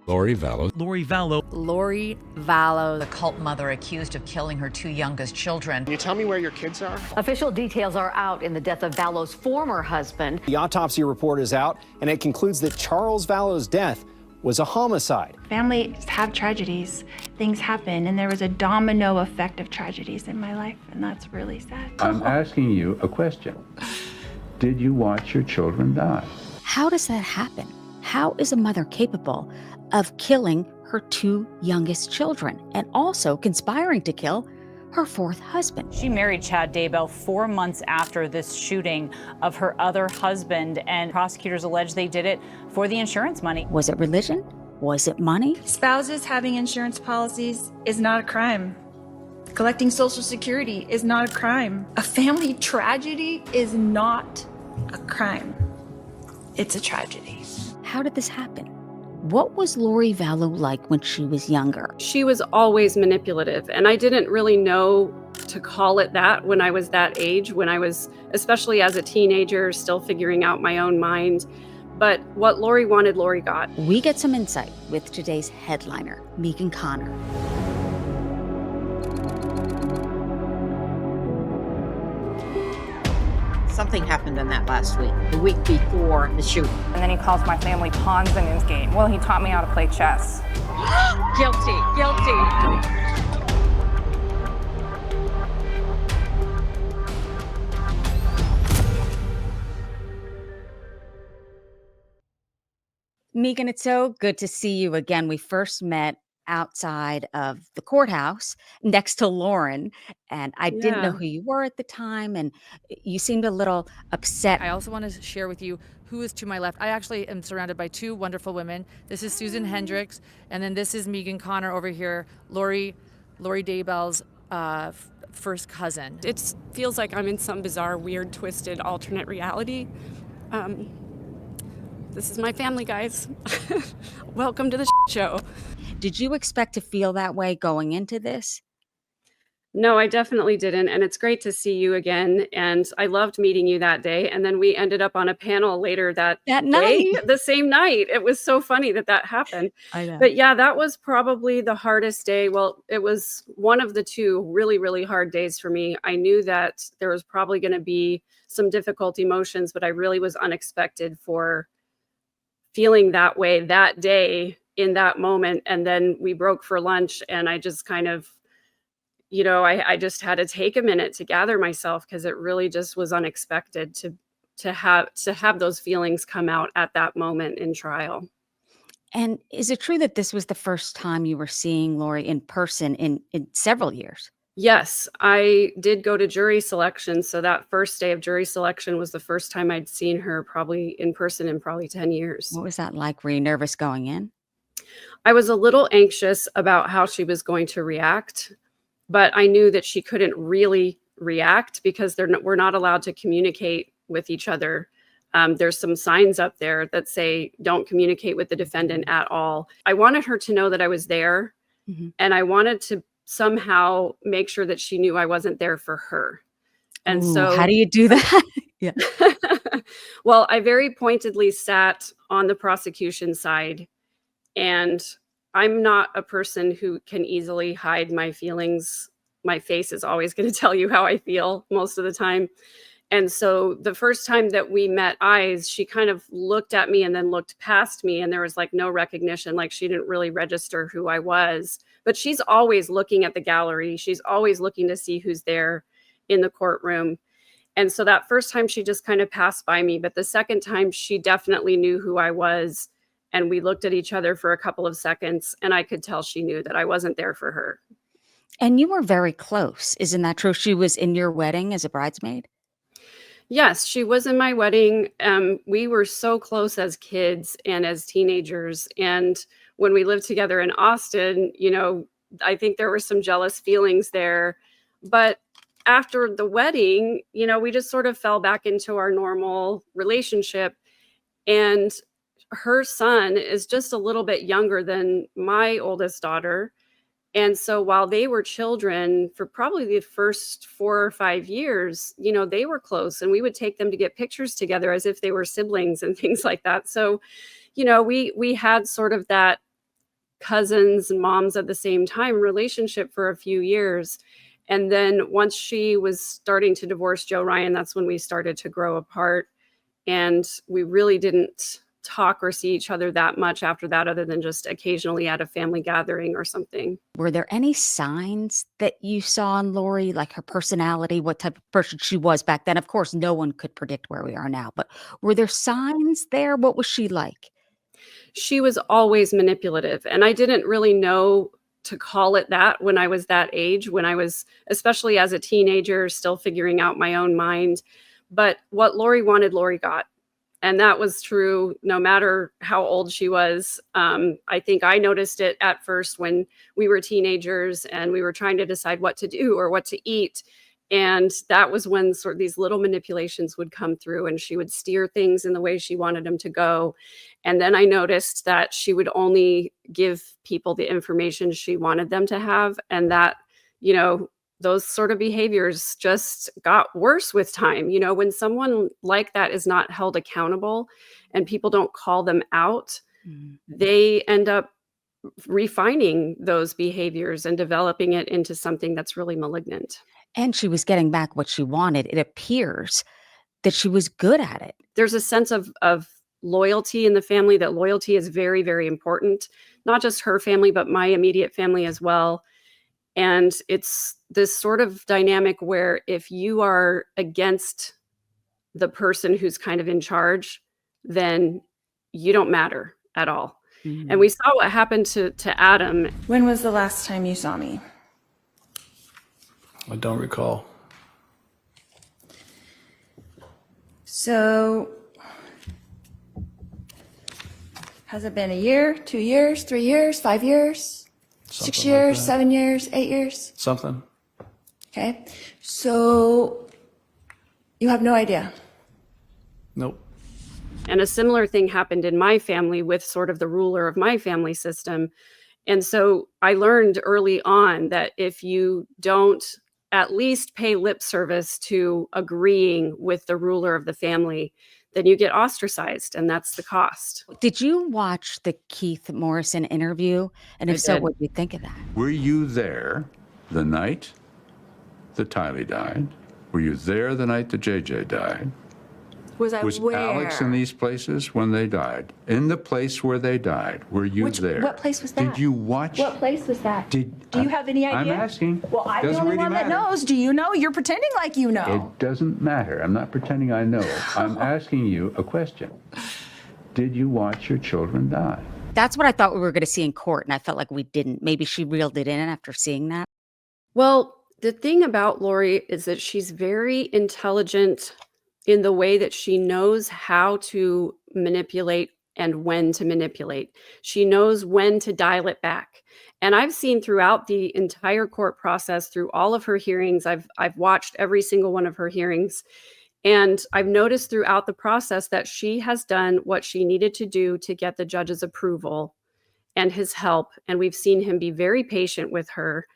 Lori Vallow. Lori Vallow, the cult mother accused of killing her two youngest children. Can you tell me where your kids are? Official details are out in the death of Vallow's former husband. The autopsy report is out, and it concludes that Charles Vallow's death was a homicide. Families have tragedies. Things happen, and there was a domino effect of tragedies in my life, and that's really sad. I'm asking you a question. Did you watch your children die? How does that happen? How is a mother capable of killing her two youngest children and also conspiring to kill her fourth husband? She married Chad Daybell 4 months after this shooting of her other husband, and prosecutors allege they did it for the insurance money. Was it religion? Was it money? Spouses having insurance policies is not a crime. Collecting Social Security is not a crime. A family tragedy is not a crime. It's a tragedy. How did this happen? What was Lori Vallow like when she was younger? She was always manipulative, and I didn't really know to call it that when I was that age, when I was, especially as a teenager, still figuring out my own mind. But what Lori wanted, Lori got. We get some insight with today's headliner, Megan Connor. something happened in that last week, the week before the shooting. And then he calls my family pawns in his game. Well, he taught me how to play chess. Guilty, guilty. Megan, it's so good to see you again. We first met outside of the courthouse next to Lauren, and I didn't know who you were at the time, and you seemed a little upset. I also want to share with you who is to my left. I actually am surrounded by two wonderful women. This is Susan Hendricks, and then this is Megan Connor over here, Lori Daybell's first cousin. It feels like I'm in some bizarre, weird, twisted, alternate reality. This is my family, guys. Welcome to the show. Did you expect to feel that way going into this? No, I definitely didn't. And it's great to see you again. And I loved meeting you that day. And then we ended up on a panel later that night, the same night. It was so funny that happened. I know. But yeah, that was probably the hardest day. Well, it was one of the two really, really hard days for me. I knew that there was probably going to be some difficult emotions, but I really was unexpected for feeling that way that day in that moment. And then we broke for lunch, and I just kind of, I just had to take a minute to gather myself, because it really just was unexpected to have those feelings come out at that moment in trial. And is it true that this was the first time you were seeing Lori in person in several years? Yes, I did go to jury selection. So that first day of jury selection was the first time I'd seen her probably in person in probably 10 years. What was that like? Were you nervous going in? I was a little anxious about how she was going to react, but I knew that she couldn't really react because we're not allowed to communicate with each other. There's some signs up there that say, don't communicate with the defendant at all. I wanted her to know that I was there, and I wanted to somehow make sure that she knew I wasn't there for her. And so how do you do that? Yeah. Well, I very pointedly sat on the prosecution side, and I'm not a person who can easily hide my feelings. My face is always going to tell you how I feel most of the time. And so the first time that we met eyes, she kind of looked at me and then looked past me, and there was like no recognition, like she didn't really register who I was. But she's always looking at the gallery. She's always looking to see who's there in the courtroom. And so that first time she just kind of passed by me. But the second time she definitely knew who I was. And we looked at each other for a couple of seconds, and I could tell she knew that I wasn't there for her. And you were very close. Isn't that true? She was in your wedding as a bridesmaid? Yes, she was in my wedding. We were so close as kids and as teenagers. And when we lived together in Austin, I think there were some jealous feelings there. But after the wedding, we just sort of fell back into our normal relationship. And her son is just a little bit younger than my oldest daughter. And so while they were children for probably the first 4 or 5 years, they were close, and we would take them to get pictures together as if they were siblings and things like that. So, we had sort of that cousins and moms at the same time relationship for a few years. And then once she was starting to divorce Joe Ryan, that's when we started to grow apart. And we really didn't talk or see each other that much after that, other than just occasionally at a family gathering or something. Were there any signs that you saw in Lori, like her personality, what type of person she was back then? Of course, no one could predict where we are now, but were there signs there? What was she like? She was always manipulative, and I didn't really know to call it that when I was that age, when I was, especially as a teenager, still figuring out my own mind. But what Lori wanted, Lori got. And that was true no matter how old she was. I think I noticed it at first when we were teenagers and we were trying to decide what to do or what to eat. And that was when sort of these little manipulations would come through, and she would steer things in the way she wanted them to go. And then I noticed that she would only give people the information she wanted them to have. And that, you know, those sort of behaviors just got worse with time. You know, when someone like that is not held accountable and people don't call them out, they end up refining those behaviors and developing it into something that's really malignant. And she was getting back what she wanted. It appears that she was good at it. There's a sense of loyalty in the family, that loyalty is very, very important, not just her family, but my immediate family as well. And it's this sort of dynamic where if you are against the person who's kind of in charge, then you don't matter at all. And we saw what happened to Adam. When was the last time you saw me? I don't recall. So, has it been a year, 2 years, 3 years, 5 years? Something 6 years, like that. 7 years, 8 years? Something. Okay. So you have no idea. Nope. And a similar thing happened in my family with sort of the ruler of my family system. And so I learned early on that if you don't at least pay lip service to agreeing with the ruler of the family, then you get ostracized, and that's the cost. Did you watch the Keith Morrison interview? And if so, did. what did you think of that? Were you there the night that Tylee died? Were you there the night that JJ died? Was I Was where? Alex in these places when they died? In the place where they died, were you there? What place was that? Did you watch? What place was that? Do you have any idea? I'm asking. Well, I'm the Doesn't only really one that matter. knows. Do you know? You're pretending like you know. It doesn't matter. I'm not pretending I know. I'm asking you a question. Did you watch your children die? That's what I thought we were going to see in court, and I felt like we didn't. Maybe she reeled it in after seeing that. Well, the thing about Lori is that she's very intelligent in the way that she knows how to manipulate and when to manipulate. She knows when to dial it back. And I've seen throughout the entire court process, through all of her hearings, I've watched every single one of her hearings. And I've noticed throughout the process that she has done what she needed to do to get the judge's approval and his help. And we've seen him be very patient with her.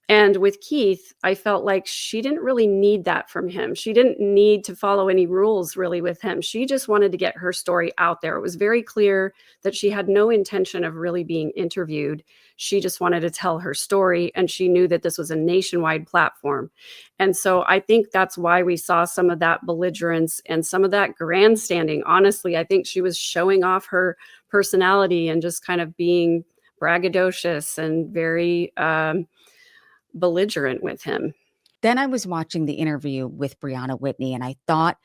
And with Keith, I felt like she didn't really need that from him. She didn't need to follow any rules really with him. She just wanted to get her story out there. It was very clear that she had no intention of really being interviewed. She just wanted to tell her story, and she knew that this was a nationwide platform. And so I think that's why we saw some of that belligerence and some of that grandstanding. Honestly, I think she was showing off her personality and just kind of being braggadocious and very belligerent with him. Then I was watching the interview with Brianna Whitney, and I thought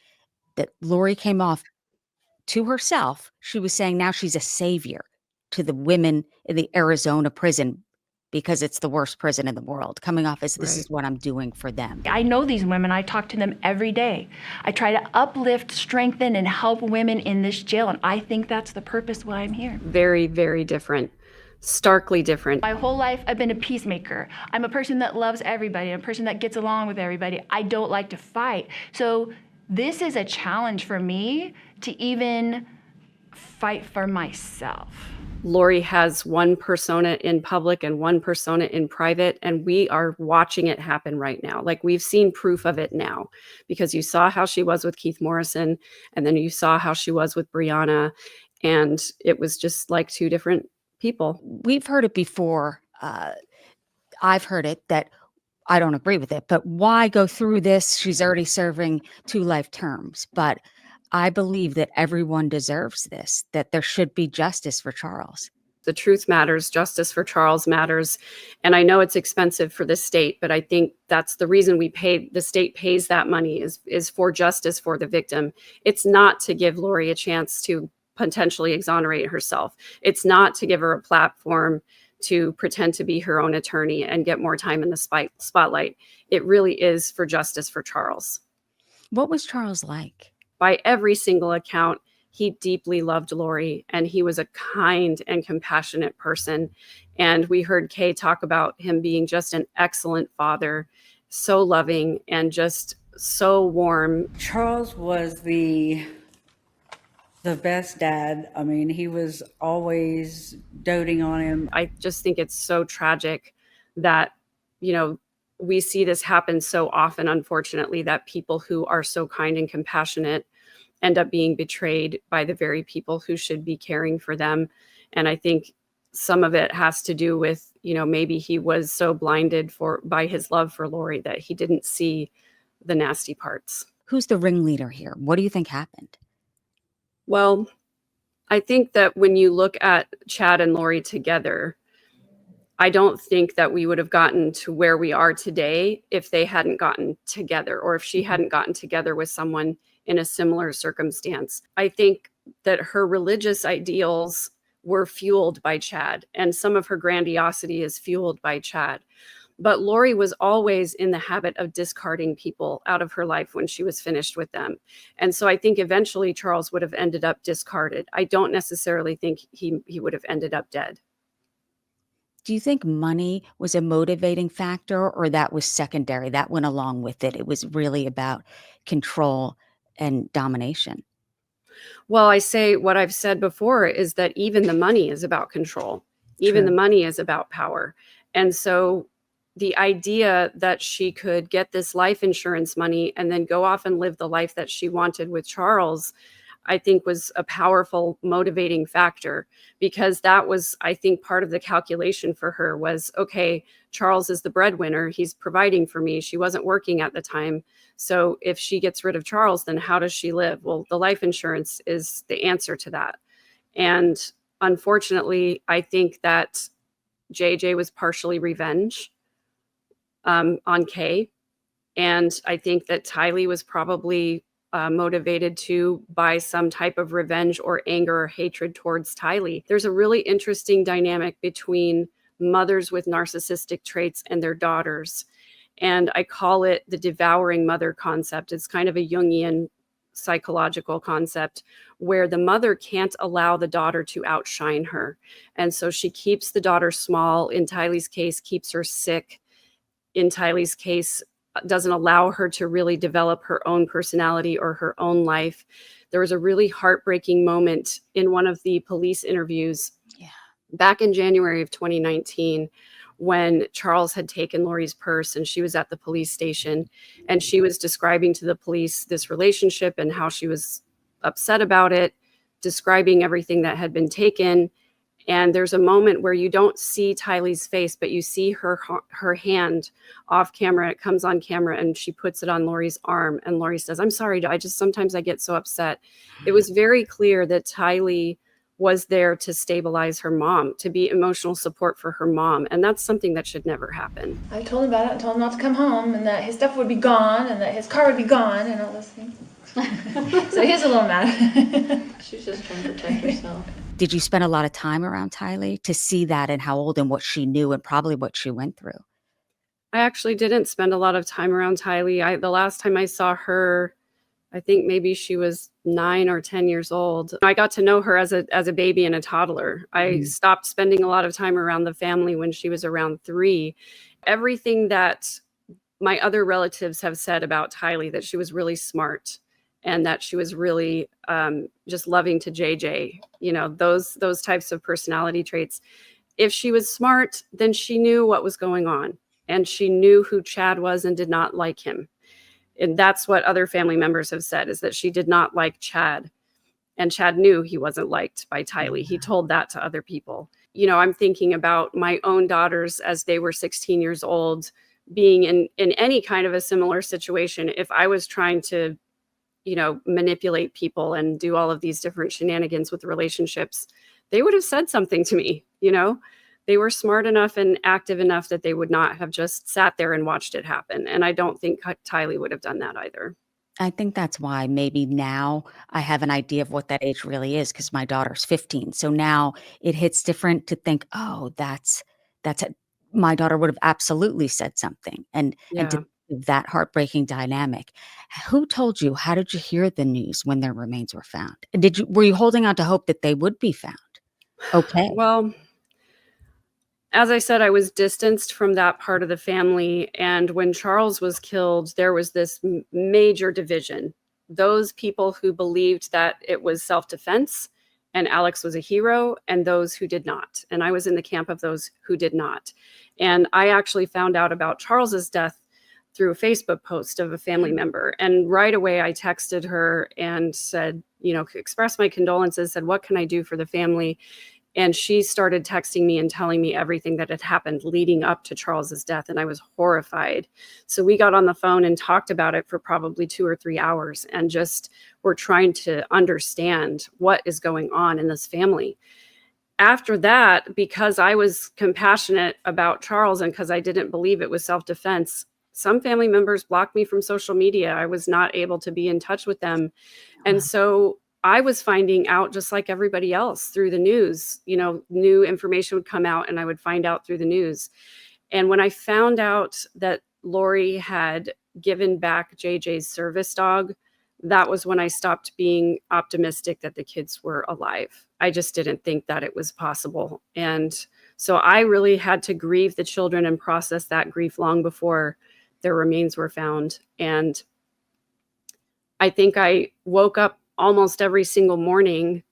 that Lori came off to herself. She was saying now she's a savior to the women in the Arizona prison because it's the worst prison in the world, coming off as this is what I'm doing for them. I know these women. I talk to them every day. I try to uplift, strengthen, and help women in this jail, and I think that's the purpose why I'm here. Very, very different. Starkly different. My whole life, I've been a peacemaker. I'm a person that loves everybody, a person that gets along with everybody. I don't like to fight. So this is a challenge for me to even fight for myself. Lori has one persona in public and one persona in private, and we are watching it happen right now. Like, we've seen proof of it now, because you saw how she was with Keith Morrison, and then you saw how she was with Brianna, and it was just like two different people. We've heard it before. I've heard it that I don't agree with it, but why go through this? She's already serving 2 life terms. But I believe that everyone deserves this, that there should be justice for Charles. The truth matters. Justice for Charles matters. And I know it's expensive for the state, but I think that's the reason the state pays that money is for justice for the victim. It's not to give Lori a chance to potentially exonerate herself. It's not to give her a platform to pretend to be her own attorney and get more time in the spotlight. It really is for justice for Charles. What was Charles like? By every single account, he deeply loved Lori, and he was a kind and compassionate person. And we heard Kay talk about him being just an excellent father, so loving and just so warm. Charles was the best dad. I mean, he was always doting on him. I just think it's so tragic that, we see this happen so often, unfortunately, that people who are so kind and compassionate end up being betrayed by the very people who should be caring for them. And I think some of it has to do with, maybe he was so blinded by his love for Lori that he didn't see the nasty parts. Who's the ringleader here? What do you think happened? Well, I think that when you look at Chad and Lori together, I don't think that we would have gotten to where we are today if they hadn't gotten together, or if she hadn't gotten together with someone in a similar circumstance. I think that her religious ideals were fueled by Chad, and some of her grandiosity is fueled by Chad. But Lori was always in the habit of discarding people out of her life when she was finished with them. And so I think eventually Charles would have ended up discarded. I don't necessarily think he would have ended up dead. Do you think money was a motivating factor, or that was secondary? That went along with it. It was really about control and domination. Well, I say what I've said before is that even the money is about control. Even the money is about power. And so the idea that she could get this life insurance money and then go off and live the life that she wanted with Charles, I think was a powerful motivating factor, because that was, I think, part of the calculation for her was, okay, Charles is the breadwinner. He's providing for me. She wasn't working at the time. So if she gets rid of Charles, then how does she live? Well, the life insurance is the answer to that. And unfortunately, I think that JJ was partially revenge on Kay. And I think that Tylee was probably motivated too by some type of revenge or anger or hatred towards Tylee. There's a really interesting dynamic between mothers with narcissistic traits and their daughters. And I call it the devouring mother concept. It's kind of a Jungian psychological concept where the mother can't allow the daughter to outshine her. And so she keeps the daughter small. In Tylee's case, keeps her sick. In Tylee's case, doesn't allow her to really develop her own personality or her own life. There was a really heartbreaking moment in one of the police interviews back in January of 2019 when Charles had taken Lori's purse and she was at the police station, and she was describing to the police this relationship and how she was upset about it, describing everything that had been taken. And there's a moment where you don't see Tylee's face, but you see her hand off camera. It comes on camera and she puts it on Lori's arm. And Lori says, "I'm sorry, sometimes I get so upset." It was very clear that Tylee was there to stabilize her mom, to be emotional support for her mom. And that's something that should never happen. I told him about it and told him not to come home and that his stuff would be gone and that his car would be gone and all those things. So he's a little mad. She's just trying to protect herself. Did you spend a lot of time around Tylee to see that and how old and what she knew and probably what she went through? I actually didn't spend a lot of time around Tylee. The last time I saw her, I think maybe she was 9 or 10 years old. I got to know her as a baby and a toddler. I stopped spending a lot of time around the family when she was around 3. Everything that my other relatives have said about Tylee, that she was really smart and that she was really just loving to JJ, those types of personality traits. If she was smart, then she knew what was going on, and she knew who Chad was and did not like him. And that's what other family members have said, is that she did not like Chad. And Chad knew he wasn't liked by Tylee. He told that to other people. I'm thinking about my own daughters as they were 16 years old, being in any kind of a similar situation. If I was trying to, manipulate people and do all of these different shenanigans with relationships, they would have said something to me. They were smart enough and active enough that they would not have just sat there and watched it happen. And I don't think Tylee would have done that either. I think that's why maybe now I have an idea of what that age really is, because my daughter's 15. So now it hits different to think, oh, my daughter would have absolutely said something, and to that heartbreaking dynamic. Who told you? How did you hear the news when their remains were found? Were you holding out to hope that they would be found? Okay. Well, as I said, I was distanced from that part of the family. And when Charles was killed, there was this major division. Those people who believed that it was self-defense and Alex was a hero, and those who did not. And I was in the camp of those who did not. And I actually found out about Charles's death through a Facebook post of a family member. And right away I texted her and said, expressed my condolences, said, what can I do for the family? And she started texting me and telling me everything that had happened leading up to Charles's death. And I was horrified. So we got on the phone and talked about it for probably 2 or 3 hours and just were trying to understand what is going on in this family. After that, because I was compassionate about Charles and because I didn't believe it was self-defense, some family members blocked me from social media. I was not able to be in touch with them. And so I was finding out, just like everybody else, through the news. New information would come out and I would find out through the news. And when I found out that Lori had given back JJ's service dog, that was when I stopped being optimistic that the kids were alive. I just didn't think that it was possible. And so I really had to grieve the children and process that grief long before their remains were found. And I think I woke up almost every single morning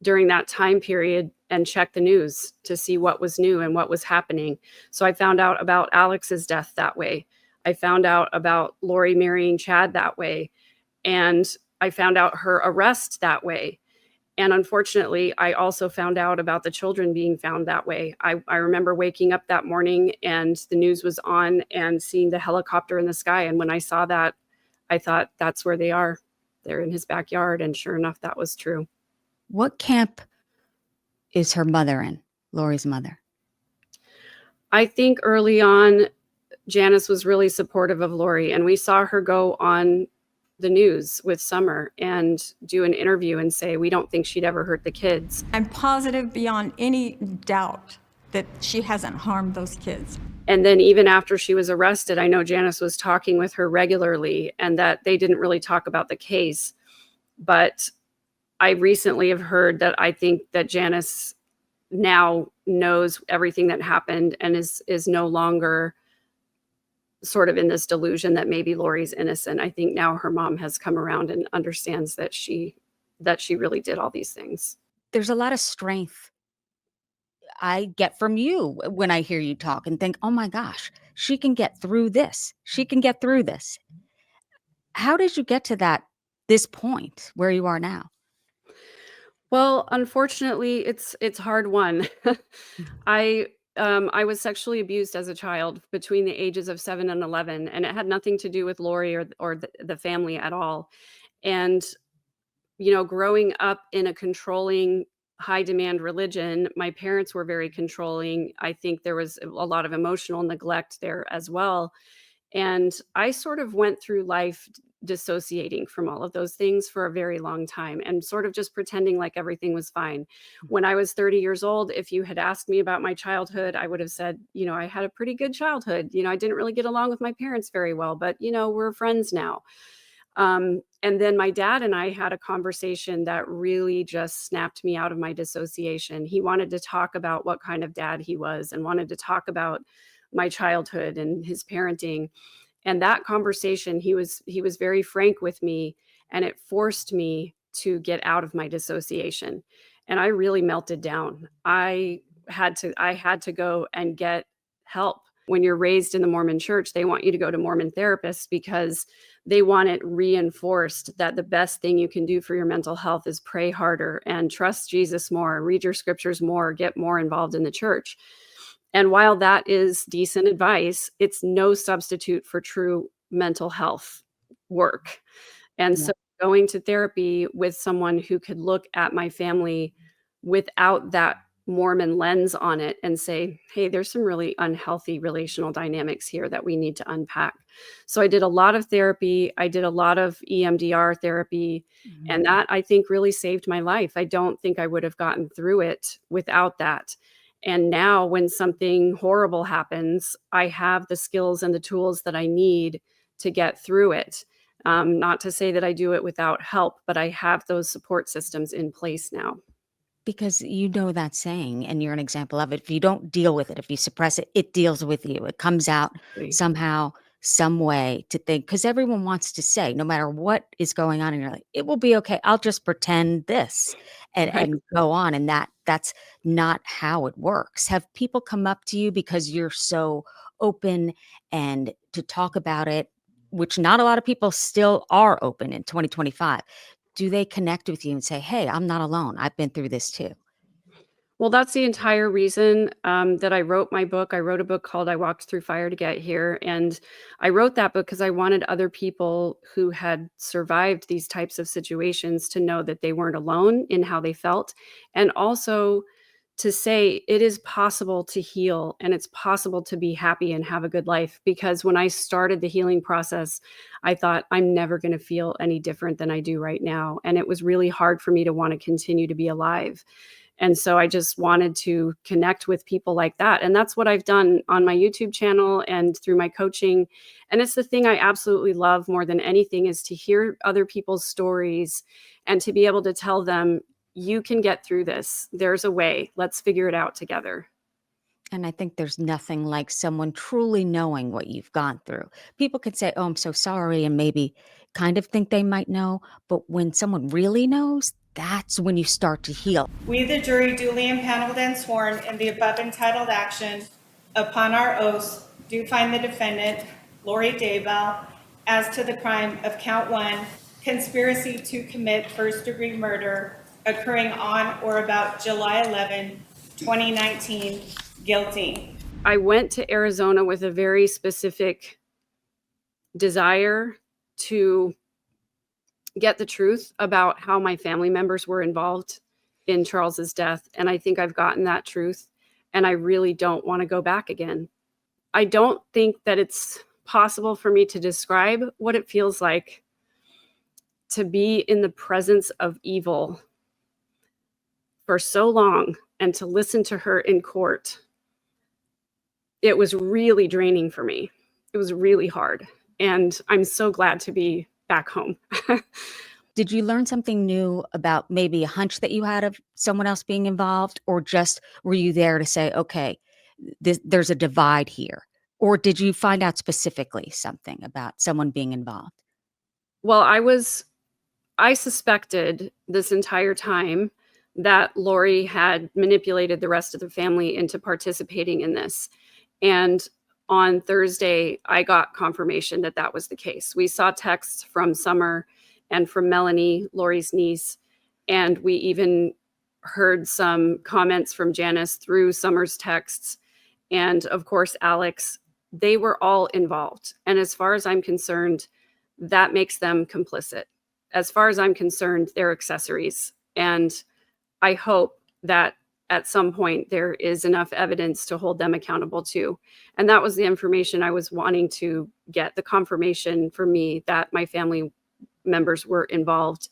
during that time period and checked the news to see what was new and what was happening. So I found out about Alex's death that way. I found out about Lori marrying Chad that way. And I found out her arrest that way. And unfortunately, I also found out about the children being found that way. I remember waking up that morning and the news was on and seeing the helicopter in the sky. And when I saw that, I thought, that's where they are. They're in his backyard. And sure enough, that was true. What camp is her mother in, Lori's mother? I think early on, Janice was really supportive of Lori. And we saw her go on the news with Summer and do an interview and say, we don't think she'd ever hurt the kids. I'm positive beyond any doubt that she hasn't harmed those kids. And then even after she was arrested, I know Janice was talking with her regularly and that they didn't really talk about the case. But I recently have heard that I think that Janice now knows everything that happened and is no longer sort of in this delusion that maybe Lori's innocent. I think now her mom has come around and understands that she really did all these things. There's a lot of strength I get from you when I hear you talk and think, oh my gosh, she can get through this. She can get through this. How did you get to this point where you are now? Well, unfortunately, it's hard won. I was sexually abused as a child between the ages of 7 and 11, and it had nothing to do with Lori or the family at all. And, growing up in a controlling, high demand religion, my parents were very controlling. I think there was a lot of emotional neglect there as well. And I sort of went through life dissociating from all of those things for a very long time and sort of just pretending like everything was fine. When I was 30 years old, if you had asked me about my childhood, I would have said, I had a pretty good childhood. I didn't really get along with my parents very well, but, we're friends now. And then my dad and I had a conversation that really just snapped me out of my dissociation. He wanted to talk about what kind of dad he was and wanted to talk about my childhood and his parenting. And that conversation, he was very frank with me, and it forced me to get out of my dissociation. And I really melted down. I had to go and get help. When you're raised in the Mormon church, they want you to go to Mormon therapists because they want it reinforced that the best thing you can do for your mental health is pray harder and trust Jesus more, read your scriptures more, get more involved in the church. And while that is decent advice, it's no substitute for true mental health work. And Yeah. so going to therapy with someone who could look at my family without that Mormon lens on it and say, hey, there's some really unhealthy relational dynamics here that we need to unpack. So I did a lot of therapy. I did a lot of EMDR therapy. And that, I think, really saved my life. I don't think I would have gotten through it without that. And now when something horrible happens, I have the skills and the tools that I need to get through it. Not to say that I do it without help, but I have those support systems in place now. Because you know that saying, and you're an example of it. If you don't deal with it, if you suppress it, it deals with you. It comes out somehow, some way to think, because everyone wants to say, no matter what is going on in your life, it will be okay. I'll just pretend this and go on. And that's not how it works. Have people come up to you because you're so open and to talk about it, which not a lot of people still are open in 2025? Do they connect with you and say, hey, I'm not alone. I've been through this too? Well, that's the entire reason that I wrote my book. I wrote a book called I Walked Through Fire to Get Here. And I wrote that book because I wanted other people who had survived these types of situations to know that they weren't alone in how they felt. And also to say it is possible to heal and it's possible to be happy and have a good life. Because when I started the healing process, I thought I'm never going to feel any different than I do right now. And it was really hard for me to want to continue to be alive. And so I just wanted to connect with people like that. And that's what I've done on my YouTube channel and through my coaching. And it's the thing I absolutely love more than anything is to hear other people's stories and to be able to tell them, you can get through this. There's a way. Let's figure it out together. And I think there's nothing like someone truly knowing what you've gone through. People could say, oh, I'm so sorry, and maybe kind of think they might know. But when someone really knows, that's when you start to heal. We, the jury, duly impaneled and sworn in the above entitled action, upon our oaths, do find the defendant, Lori Daybell, as to the crime of count 1, conspiracy to commit first-degree murder occurring on or about July 11, 2019, guilty. I went to Arizona with a very specific desire to get the truth about how my family members were involved in Charles's death. And I think I've gotten that truth. And I really don't want to go back again. I don't think that it's possible for me to describe what it feels like to be in the presence of evil for so long and to listen to her in court. It was really draining for me. It was really hard. And I'm so glad to be back home. Did you learn something new about maybe a hunch that you had of someone else being involved, or just were you there to say, okay, there's a divide here? Or did you find out specifically something about someone being involved? Well, I suspected this entire time that Lori had manipulated the rest of the family into participating in this. And on Thursday, I got confirmation that that was the case. We saw texts from Summer and from Melanie, Lori's niece, and we even heard some comments from Janice through Summer's texts. And of course, Alex, they were all involved. And as far as I'm concerned, that makes them complicit. As far as I'm concerned, they're accessories. And I hope that at some point there is enough evidence to hold them accountable too. And that was the information I was wanting to get, the confirmation for me that my family members were involved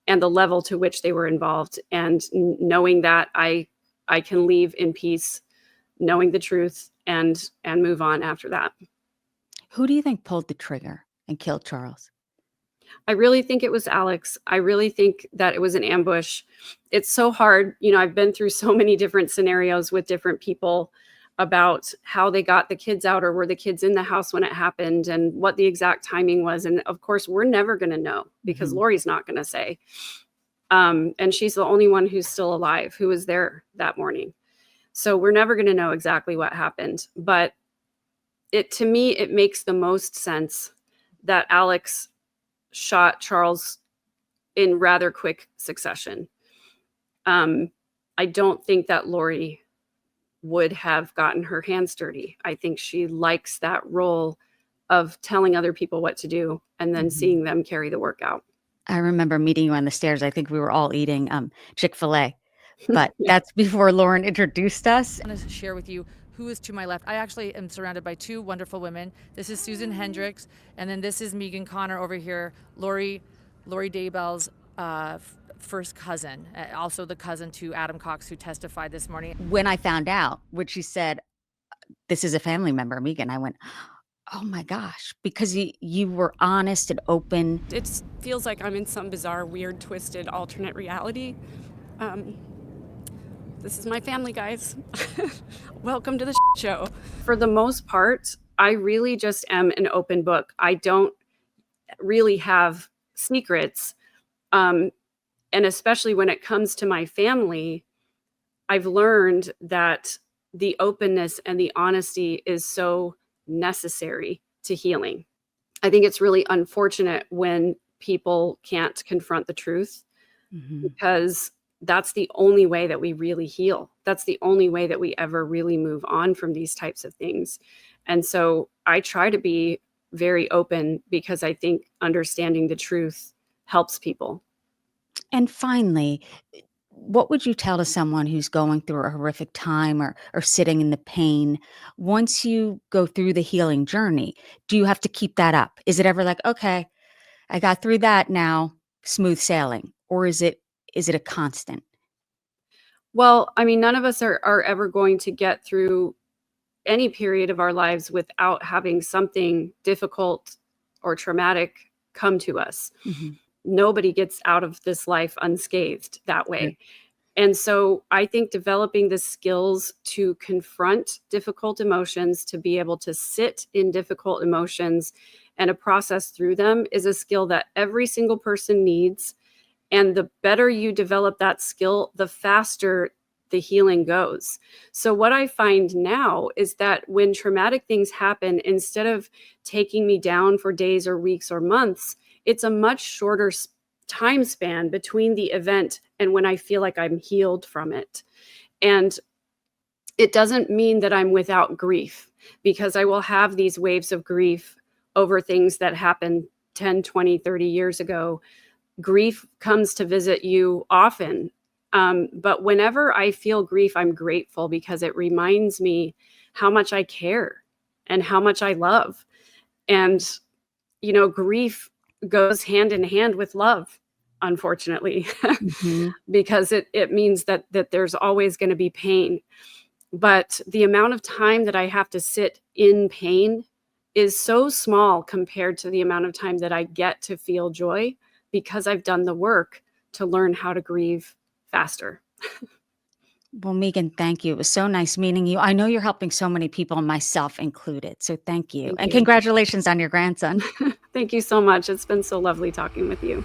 and the level to which they were involved. And knowing that I can leave in peace, knowing the truth and move on after that. Who do you think pulled the trigger and killed Charles? I really think it was Alex. I really think that it was an ambush. It's so hard. You know, I've been through so many different scenarios with different people about how they got the kids out, or were the kids in the house when it happened, and what the exact timing was. And of course, we're never going to know because Lori's not going to say. And she's the only one who's still alive, who was there that morning. So we're never going to know exactly what happened. But to me, it makes the most sense that Alex shot Charles in rather quick succession. I don't think that Lori would have gotten her hands dirty. I think she likes that role of telling other people what to do and then seeing them carry the work out. I remember meeting you on the stairs. I think we were all eating Chick-fil-A, but that's before Lauren introduced us. I want to share with you who is to my left. I actually am surrounded by two wonderful women. This is Susan Hendricks, and then this is Megan Connor over here, Lori Daybell's first cousin, also the cousin to Adam Cox, who testified this morning. When I found out, when she said, this is a family member, Megan, I went, oh my gosh, because you were honest and open. It feels like I'm in some bizarre, weird, twisted, alternate reality. This is my family, guys. Welcome to the show. For the most part, I really just am an open book. I don't really have secrets. And especially when it comes to my family, I've learned that the openness and the honesty is so necessary to healing. I think it's really unfortunate when people can't confront the truth, because that's the only way that we really heal. That's the only way that we ever really move on from these types of things. And so I try to be very open because I think understanding the truth helps people. And finally, what would you tell to someone who's going through a horrific time or sitting in the pain? Once you go through the healing journey, do you have to keep that up? Is it ever like, okay, I got through that now, smooth sailing? Or is it a constant? Well, I mean, none of us are ever going to get through any period of our lives without having something difficult or traumatic come to us. Nobody gets out of this life unscathed that way. And so I think developing the skills to confront difficult emotions, to be able to sit in difficult emotions and to process through them is a skill that every single person needs. And the better you develop that skill, the faster the healing goes. So what I find now is that when traumatic things happen, instead of taking me down for days or weeks or months, it's a much shorter time span between the event and when I feel like I'm healed from it. And it doesn't mean that I'm without grief, because I will have these waves of grief over things that happened 10, 20, 30 years ago. Grief comes to visit you often. But whenever I feel grief, I'm grateful because it reminds me how much I care and how much I love. And, you know, grief goes hand in hand with love, unfortunately, because it means that there's always going to be pain. But the amount of time that I have to sit in pain is so small compared to the amount of time that I get to feel joy, because I've done the work to learn how to grieve faster. Well, Megan, thank you. It was so nice meeting you. I know you're helping so many people, myself included. So thank you. Thank And you. congratulations on your grandson. Thank you so much. It's been so lovely talking with you.